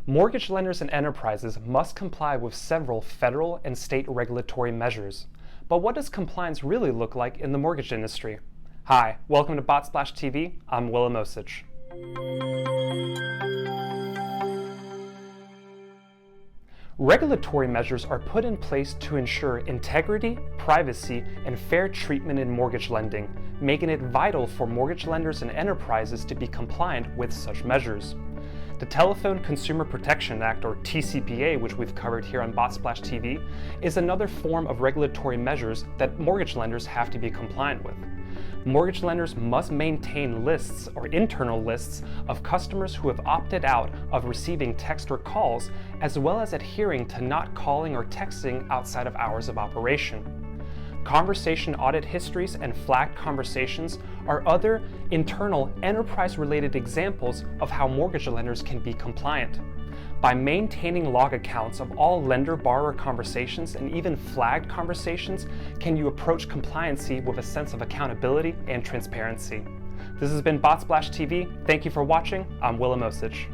Mortgage lenders and enterprises must comply with several federal and state regulatory measures. But what does compliance really look like in the mortgage industry? Hi, welcome to Botsplash TV. I'm Willem Osich. Regulatory measures are put in place to ensure integrity, privacy, and fair treatment in mortgage lending, making it vital for mortgage lenders and enterprises to be compliant with such measures. The Telephone Consumer Protection Act, or TCPA, which we've covered here on Botsplash TV, is another form of regulatory measures that mortgage lenders have to be compliant with. Mortgage lenders must maintain lists or internal lists of customers who have opted out of receiving text or calls, as well as adhering to not calling or texting outside of hours of operation. Conversation audit histories and flagged conversations are other internal enterprise-related examples of how mortgage lenders can be compliant. By maintaining log accounts of all lender-borrower conversations and even flagged conversations, can you approach compliancy with a sense of accountability and transparency. This has been Botsplash TV. Thank you for watching. I'm Willem Osich.